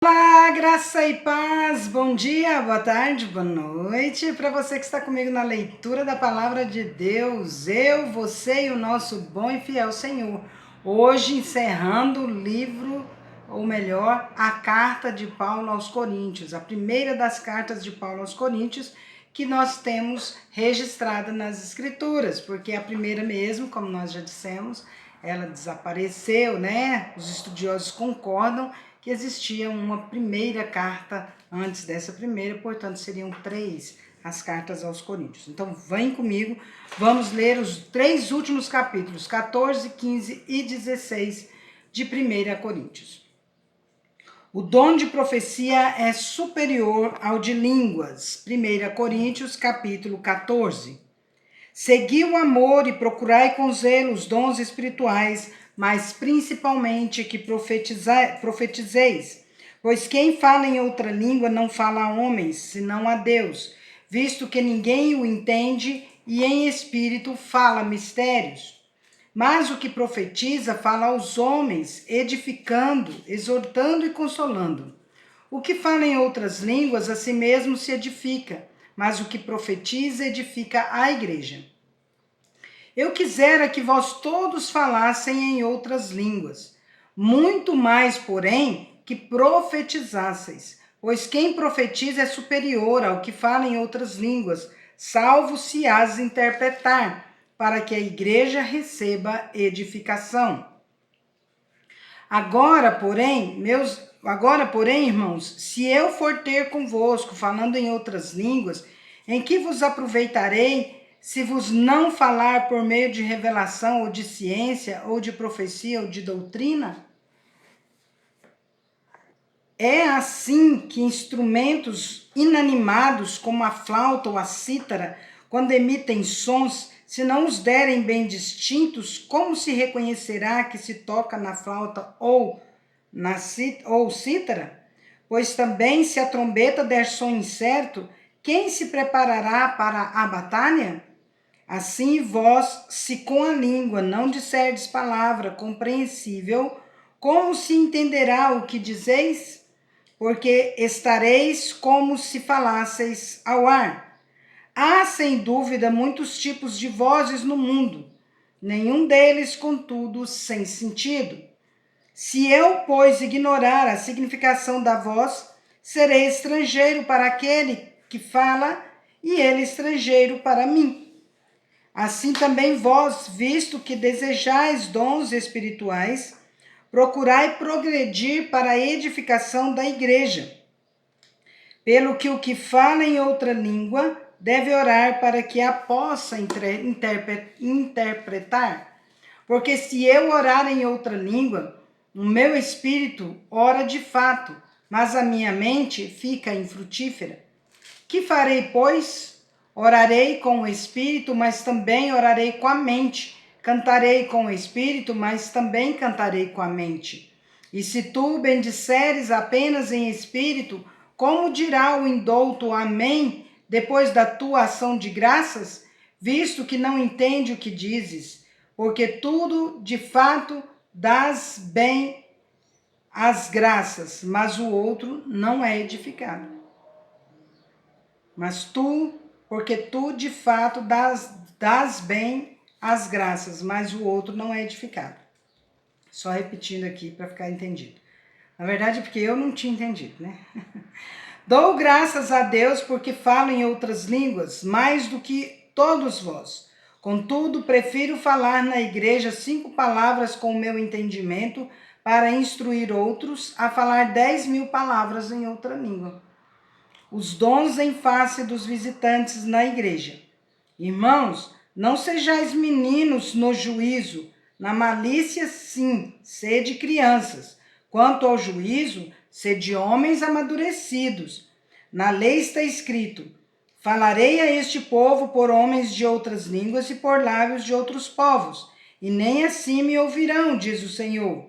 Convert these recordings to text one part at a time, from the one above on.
Olá, graça e paz, bom dia, boa tarde, boa noite, para você que está comigo na leitura da palavra de Deus, eu, você e o nosso bom e fiel Senhor. Hoje encerrando o livro, ou melhor, a carta de Paulo aos Coríntios, a primeira das cartas de Paulo aos Coríntios, que nós temos registrada nas escrituras, porque a primeira mesmo, como nós já dissemos, ela desapareceu, né? Os estudiosos concordam que existia uma primeira carta antes dessa primeira, portanto seriam 3 as cartas aos Coríntios. Então vem comigo, vamos ler os 3 últimos capítulos, 14, 15 e 16 de 1 Coríntios. O dom de profecia é superior ao de línguas. 1 Coríntios, capítulo 14. Segui o amor e procurai com zelo os dons espirituais, mas principalmente que profetizeis. Pois quem fala em outra língua não fala a homens, senão a Deus, visto que ninguém o entende e em espírito fala mistérios. Mas o que profetiza fala aos homens, edificando, exortando e consolando. O que fala em outras línguas a si mesmo se edifica, mas o que profetiza edifica a igreja. Eu quisera que vós todos falassem em outras línguas, muito mais, porém, que profetizasseis, pois quem profetiza é superior ao que fala em outras línguas, salvo se as interpretar, para que a igreja receba edificação. Agora, porém, irmãos, se eu for ter convosco falando em outras línguas, em que vos aproveitarei se vos não falar por meio de revelação, ou de ciência, ou de profecia, ou de doutrina? É assim que instrumentos inanimados, como a flauta ou a cítara, quando emitem sons, se não os derem bem distintos, como se reconhecerá que se toca na flauta ou cítara? Pois também, se a trombeta der som incerto, quem se preparará para a batalha? Assim vós, se com a língua não disserdes palavra compreensível, como se entenderá o que dizeis? Porque estareis como se falasseis ao ar. Há, sem dúvida, muitos tipos de vozes no mundo, nenhum deles, contudo, sem sentido. Se eu, pois, ignorar a significação da voz, serei estrangeiro para aquele que fala, e ele estrangeiro para mim. Assim também vós, visto que desejais dons espirituais, procurai progredir para a edificação da igreja. Pelo que o que fala em outra língua deve orar para que a possa interpretar. Porque se eu orar em outra língua, o meu espírito ora de fato, mas a minha mente fica infrutífera. Que farei, pois? Orarei com o espírito, mas também orarei com a mente. Cantarei com o espírito, mas também cantarei com a mente. E se tu bendisseres apenas em espírito, como dirá o indouto amém depois da tua ação de graças, visto que não entende o que dizes? Porque tudo, de fato, dás bem as graças, mas o outro não é edificado. Porque tu de fato dás bem as graças, mas o outro não é edificado. Só repetindo aqui para ficar entendido. Na verdade, porque eu não tinha entendido, né? Dou graças a Deus porque falo em outras línguas, mais do que todos vós. Contudo, prefiro falar na igreja 5 palavras com o meu entendimento para instruir outros a falar 10.000 palavras em outra língua. Os dons em face dos visitantes na igreja. Irmãos, não sejais meninos no juízo, na malícia sim, sede crianças. Quanto ao juízo, sede homens amadurecidos. Na lei está escrito: falarei a este povo por homens de outras línguas e por lábios de outros povos, e nem assim me ouvirão, diz o Senhor.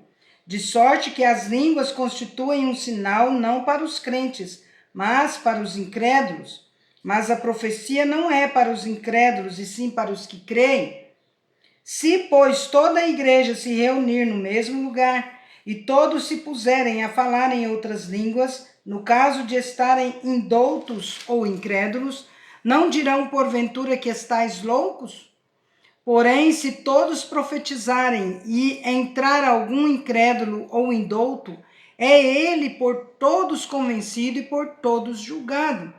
De sorte que as línguas constituem um sinal não para os crentes, mas para os incrédulos. Mas a profecia não é para os incrédulos, e sim para os que creem. Se, pois, toda a igreja se reunir no mesmo lugar, e todos se puserem a falar em outras línguas, no caso de estarem indoutos ou incrédulos, não dirão porventura que estáis loucos? Porém, se todos profetizarem e entrar algum incrédulo ou indouto, é ele por todos convencido e por todos julgado.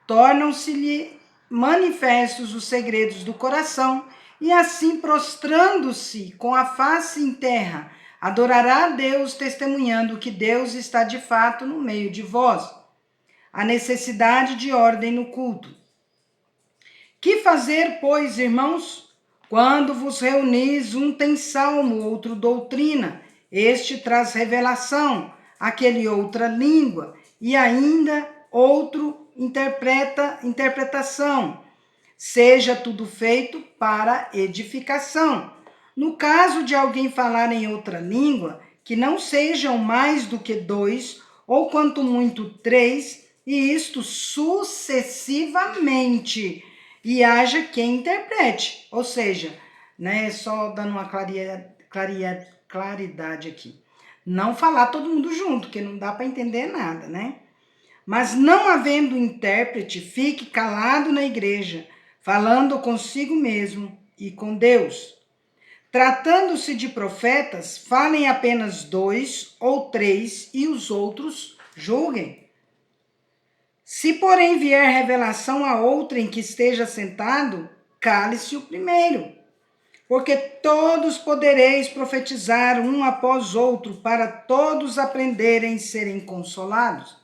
Tornam-se-lhe manifestos os segredos do coração, e assim, prostrando-se com a face em terra, adorará a Deus, testemunhando que Deus está de fato no meio de vós. A necessidade de ordem no culto. Que fazer, pois, irmãos? Quando vos reunis, um tem salmo, outro doutrina, este traz revelação, aquele outra língua, e ainda outro interpretação. Seja tudo feito para edificação. No caso de alguém falar em outra língua, que não sejam mais do que 2, ou quanto muito 3, e isto sucessivamente, e haja quem interprete. Ou seja, né, só dando uma claridade aqui. Não falar todo mundo junto, que não dá para entender nada, né? Mas não havendo intérprete, fique calado na igreja, falando consigo mesmo e com Deus. Tratando-se de profetas, falem apenas 2 ou 3 e os outros julguem. Se, porém, vier revelação a outrem que esteja sentado, cale-se o primeiro. Porque todos podereis profetizar um após outro, para todos aprenderem e serem consolados.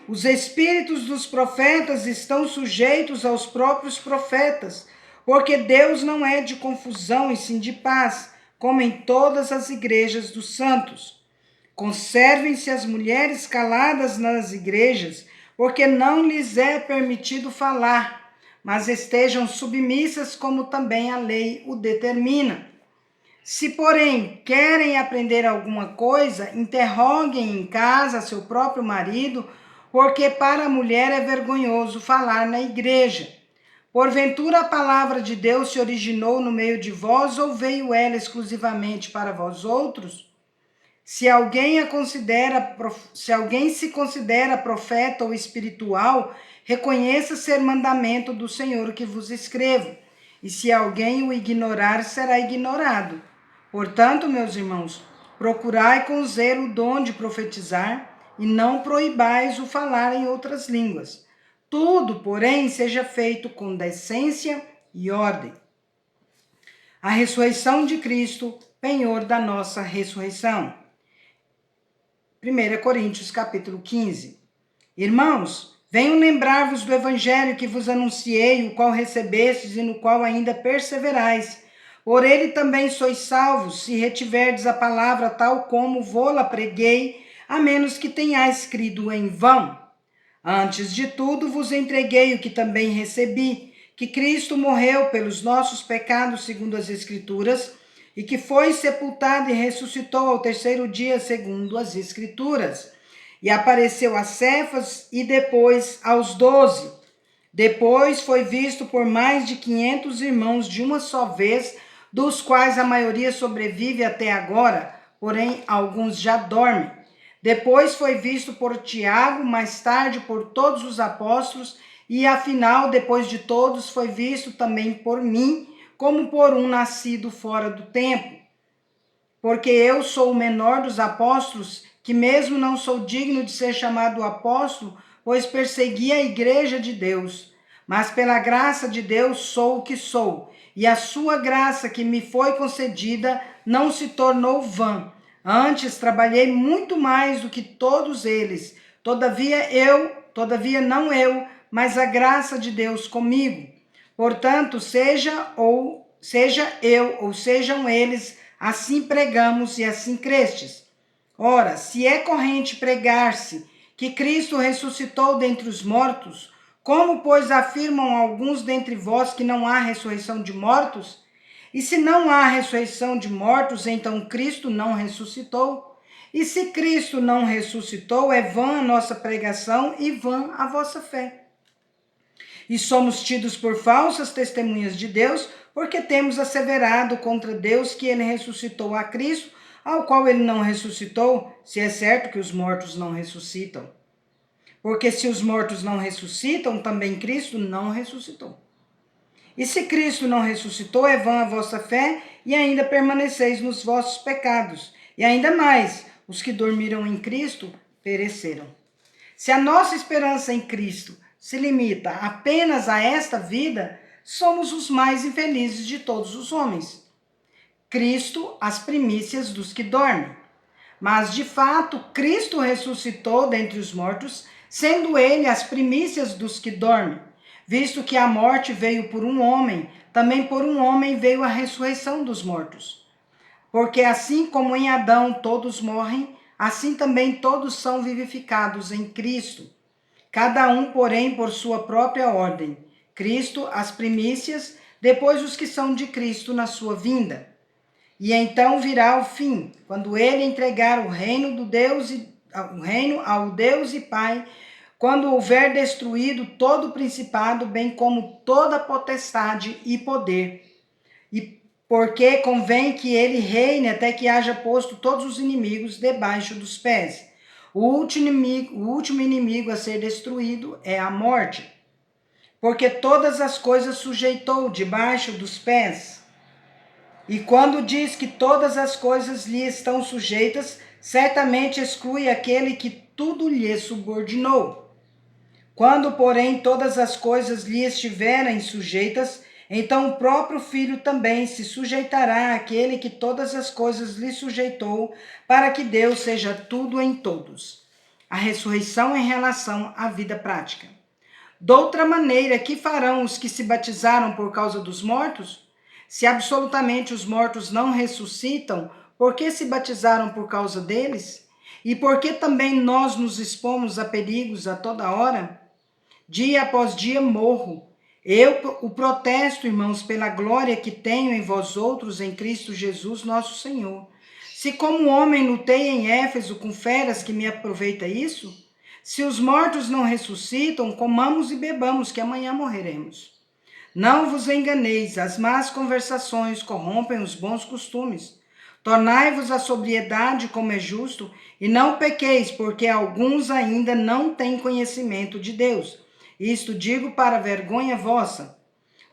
Os espíritos dos profetas estão sujeitos aos próprios profetas, porque Deus não é de confusão e sim de paz, como em todas as igrejas dos santos. Conservem-se as mulheres caladas nas igrejas, porque não lhes é permitido falar, mas estejam submissas como também a lei o determina. Se, porém, querem aprender alguma coisa, interroguem em casa seu próprio marido, porque para a mulher é vergonhoso falar na igreja. Porventura a palavra de Deus se originou no meio de vós, ou veio ela exclusivamente para vós outros? Se alguém se considera profeta ou espiritual, reconheça ser mandamento do Senhor que vos escrevo. E se alguém o ignorar, será ignorado. Portanto, meus irmãos, procurai com zelo o dom de profetizar, e não proibais o falar em outras línguas. Tudo, porém, seja feito com decência e ordem. A ressurreição de Cristo, penhor da nossa ressurreição. 1 Coríntios capítulo 15. Irmãos, venho lembrar-vos do evangelho que vos anunciei, o qual recebestes e no qual ainda perseverais. Por ele também sois salvos, se retiverdes a palavra tal como vô-la preguei, a menos que tenhais crido em vão. Antes de tudo vos entreguei o que também recebi, que Cristo morreu pelos nossos pecados segundo as Escrituras, e que foi sepultado e ressuscitou ao terceiro dia segundo as Escrituras. E apareceu a Cefas e depois aos 12. Depois foi visto por mais de 500 irmãos de uma só vez, dos quais a maioria sobrevive até agora, porém alguns já dormem. Depois foi visto por Tiago, mais tarde por todos os apóstolos, e afinal, depois de todos, foi visto também por mim, como por um nascido fora do tempo. Porque eu sou o menor dos apóstolos, que mesmo não sou digno de ser chamado apóstolo, pois persegui a igreja de Deus. Mas pela graça de Deus sou o que sou, e a sua graça que me foi concedida não se tornou vã. Antes trabalhei muito mais do que todos eles. Todavia não eu, mas a graça de Deus comigo. Portanto, seja eu ou sejam eles, assim pregamos e assim crestes. Ora, se é corrente pregar-se que Cristo ressuscitou dentre os mortos, como, pois, afirmam alguns dentre vós que não há ressurreição de mortos? E se não há ressurreição de mortos, então Cristo não ressuscitou. E se Cristo não ressuscitou, é vã a nossa pregação e vã a vossa fé. E somos tidos por falsas testemunhas de Deus, porque temos asseverado contra Deus que ele ressuscitou a Cristo, ao qual ele não ressuscitou, se é certo que os mortos não ressuscitam. Porque se os mortos não ressuscitam, também Cristo não ressuscitou. E se Cristo não ressuscitou, é vã a vossa fé e ainda permaneceis nos vossos pecados. E ainda mais, os que dormiram em Cristo pereceram. Se a nossa esperança em Cristo se limita apenas a esta vida, somos os mais infelizes de todos os homens. Cristo, as primícias dos que dormem. Mas, de fato, Cristo ressuscitou dentre os mortos, sendo ele as primícias dos que dormem. Visto que a morte veio por um homem, também por um homem veio a ressurreição dos mortos. Porque assim como em Adão todos morrem, assim também todos são vivificados em Cristo. Cada um, porém, por sua própria ordem. Cristo, as primícias, depois os que são de Cristo na sua vinda. E então virá o fim, quando ele entregar o reino ao Deus e Pai, quando houver destruído todo o principado, bem como toda potestade e poder. E porque convém que ele reine até que haja posto todos os inimigos debaixo dos pés. O último inimigo a ser destruído é a morte. Porque todas as coisas sujeitou debaixo dos pés. E quando diz que todas as coisas lhe estão sujeitas, certamente exclui aquele que tudo lhe subordinou. Quando, porém, todas as coisas lhe estiverem sujeitas, então o próprio Filho também se sujeitará àquele que todas as coisas lhe sujeitou, para que Deus seja tudo em todos. A ressurreição em relação à vida prática. Doutra maneira, que farão os que se batizaram por causa dos mortos? Se absolutamente os mortos não ressuscitam, por que se batizaram por causa deles? E por que também nós nos expomos a perigos a toda hora? Dia após dia morro. Eu o protesto, irmãos, pela glória que tenho em vós outros em Cristo Jesus, nosso Senhor. Se como homem lutei em Éfeso com feras, que me aproveita isso? Se os mortos não ressuscitam, comamos e bebamos, que amanhã morreremos. Não vos enganeis, as más conversações corrompem os bons costumes. Tornai-vos à sobriedade como é justo, e não pequeis, porque alguns ainda não têm conhecimento de Deus. Isto digo para vergonha vossa.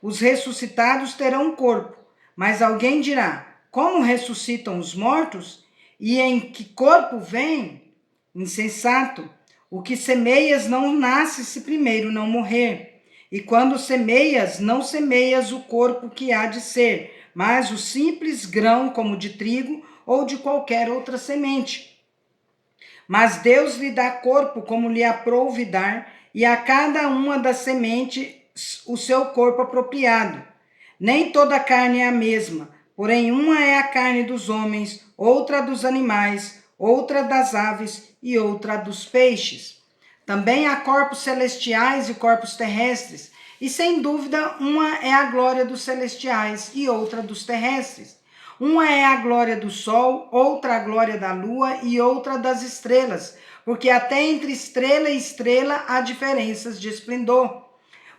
Os ressuscitados terão corpo, mas alguém dirá: como ressuscitam os mortos? E em que corpo vêm? Insensato! O que semeias não nasce se primeiro não morrer. E quando semeias, não semeias o corpo que há de ser, mas o simples grão como de trigo ou de qualquer outra semente. Mas Deus lhe dá corpo como lhe aprouve dar, e a cada uma das sementes o seu corpo apropriado. Nem toda a carne é a mesma, porém uma é a carne dos homens, outra dos animais, outra das aves e outra dos peixes. Também há corpos celestiais e corpos terrestres, e sem dúvida uma é a glória dos celestiais e outra dos terrestres. Uma é a glória do sol, outra a glória da lua e outra das estrelas, porque até entre estrela e estrela há diferenças de esplendor.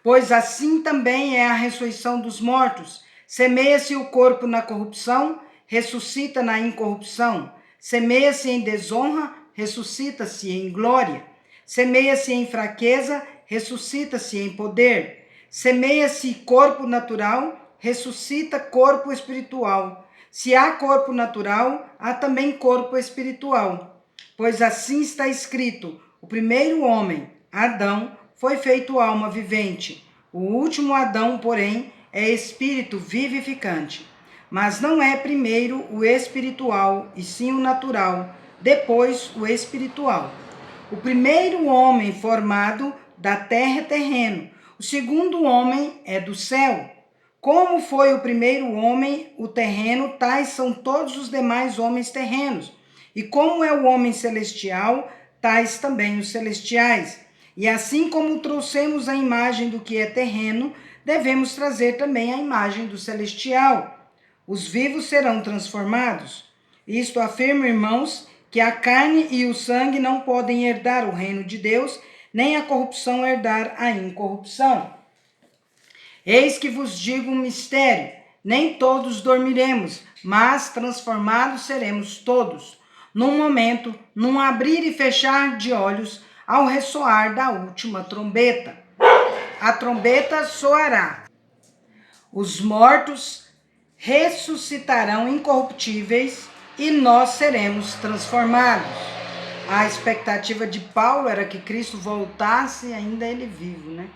Pois assim também é a ressurreição dos mortos. Semeia-se o corpo na corrupção, ressuscita na incorrupção. Semeia-se em desonra, ressuscita-se em glória. Semeia-se em fraqueza, ressuscita-se em poder. Semeia-se corpo natural, ressuscita corpo espiritual. Se há corpo natural, há também corpo espiritual. Pois assim está escrito: o primeiro homem, Adão, foi feito alma vivente. O último Adão, porém, é espírito vivificante. Mas não é primeiro o espiritual, e sim o natural, depois o espiritual. O primeiro homem formado da terra é terreno, o segundo homem é do céu. Como foi o primeiro homem, o terreno, tais são todos os demais homens terrenos. E como é o homem celestial, tais também os celestiais. E assim como trouxemos a imagem do que é terreno, devemos trazer também a imagem do celestial. Os vivos serão transformados. Isto afirma, irmãos, que a carne e o sangue não podem herdar o reino de Deus, nem a corrupção herdar a incorrupção. Eis que vos digo um mistério: nem todos dormiremos, mas transformados seremos todos, num momento, num abrir e fechar de olhos, ao ressoar da última trombeta. A trombeta soará. Os mortos ressuscitarão incorruptíveis e nós seremos transformados. A expectativa de Paulo era que Cristo voltasse ainda ele vivo, né?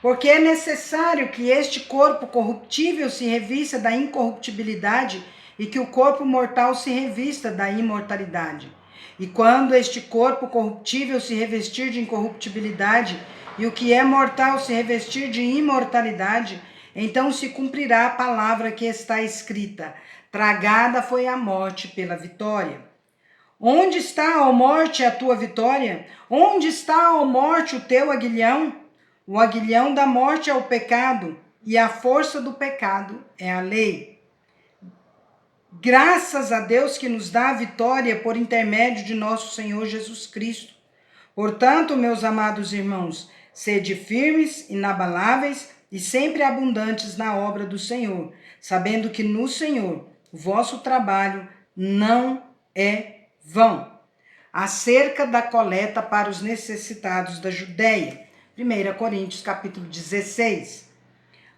Porque é necessário que este corpo corruptível se revista da incorruptibilidade e que o corpo mortal se revista da imortalidade. E quando este corpo corruptível se revestir de incorruptibilidade e o que é mortal se revestir de imortalidade, então se cumprirá a palavra que está escrita: tragada foi a morte pela vitória. Onde está, ó morte, a tua vitória? Onde está, ó morte, o teu aguilhão? O aguilhão da morte é o pecado, e a força do pecado é a lei. Graças a Deus que nos dá a vitória por intermédio de nosso Senhor Jesus Cristo. Portanto, meus amados irmãos, sede firmes, inabaláveis e sempre abundantes na obra do Senhor, sabendo que no Senhor o vosso trabalho não é vão. Acerca da coleta para os necessitados da Judéia. 1 Coríntios capítulo 16.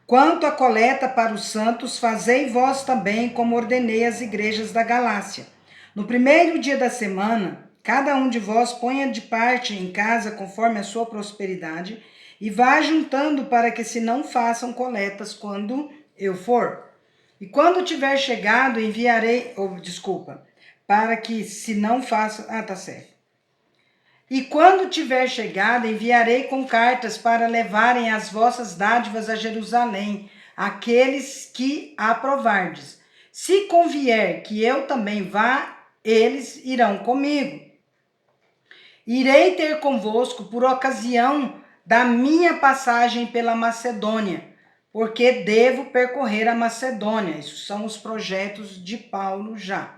Quanto à coleta para os santos, fazei vós também como ordenei às igrejas da Galácia. No primeiro dia da semana, cada um de vós ponha de parte em casa conforme a sua prosperidade e vá juntando para que se não façam coletas quando eu for. E quando tiver chegado, enviarei, para que se não faça, tá certo. E quando tiver chegado, enviarei com cartas para levarem as vossas dádivas a Jerusalém, aqueles que aprovardes. Se convier que eu também vá, eles irão comigo. Irei ter convosco por ocasião da minha passagem pela Macedônia, porque devo percorrer a Macedônia. Isso são os projetos de Paulo já.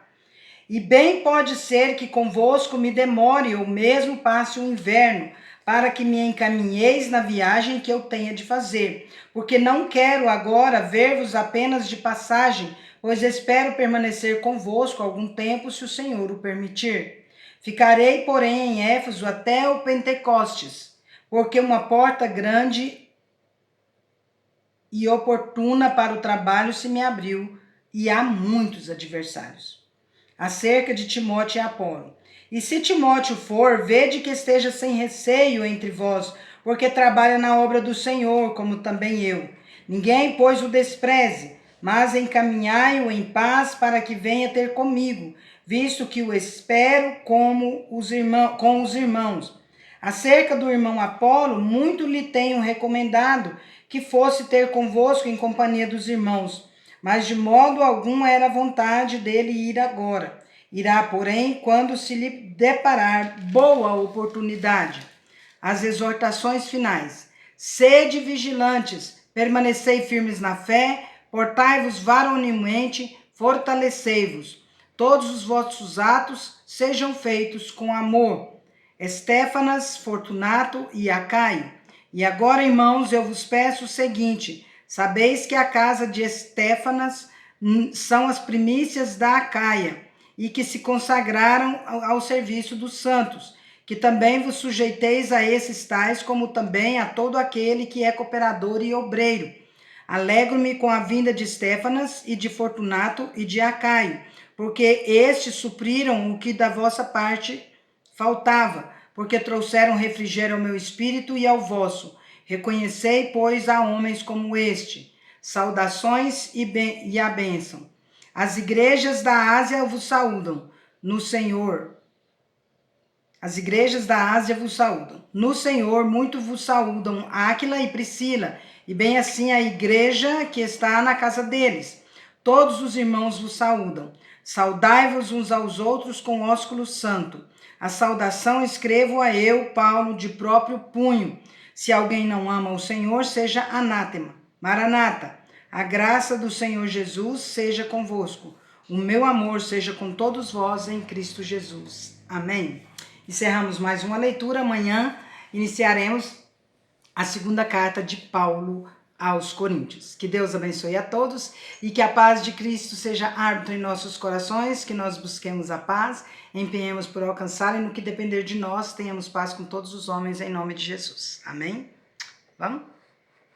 E bem pode ser que convosco me demore ou mesmo passe o inverno, para que me encaminheis na viagem que eu tenha de fazer, porque não quero agora ver-vos apenas de passagem, pois espero permanecer convosco algum tempo, se o Senhor o permitir. Ficarei, porém, em Éfeso até o Pentecostes, porque uma porta grande e oportuna para o trabalho se me abriu, e há muitos adversários. Acerca de Timóteo e Apolo. E se Timóteo for, vede que esteja sem receio entre vós, porque trabalha na obra do Senhor, como também eu. Ninguém, pois, o despreze, mas encaminhai-o em paz para que venha ter comigo, visto que o espero com os irmãos. Acerca do irmão Apolo, muito lhe tenho recomendado que fosse ter convosco em companhia dos irmãos, mas de modo algum era vontade dele ir agora. Irá, porém, quando se lhe deparar boa oportunidade. As exortações finais. Sede vigilantes, permanecei firmes na fé, portai-vos varonilmente, fortalecei-vos. Todos os vossos atos sejam feitos com amor. Estéfanas, Fortunato e Acaio. E agora, irmãos, eu vos peço o seguinte: sabeis que a casa de Estéfanas são as primícias da Acaia, e que se consagraram ao serviço dos santos, que também vos sujeiteis a esses tais, como também a todo aquele que é cooperador e obreiro. Alegro-me com a vinda de Estéfanas e de Fortunato e de Acaio, porque estes supriram o que da vossa parte faltava, porque trouxeram refrigério ao meu espírito e ao vosso. Reconhecei, pois, a homens como este. Saudações e a bênção. As igrejas da Ásia vos saúdam, no Senhor. As igrejas da Ásia vos saúdam. No Senhor, muito vos saúdam Áquila e Priscila, e bem assim a igreja que está na casa deles. Todos os irmãos vos saúdam. Saudai-vos uns aos outros com ósculo santo. A saudação escrevo a eu, Paulo, de próprio punho. Se alguém não ama o Senhor, seja anátema. Maranata, a graça do Senhor Jesus seja convosco. O meu amor seja com todos vós em Cristo Jesus. Amém. Encerramos mais uma leitura. Amanhã iniciaremos a segunda carta de Paulo aos Coríntios. Que Deus abençoe a todos e que a paz de Cristo seja árbitro em nossos corações, que nós busquemos a paz, empenhemos por alcançá-la e no que depender de nós, tenhamos paz com todos os homens em nome de Jesus. Amém? Vamos?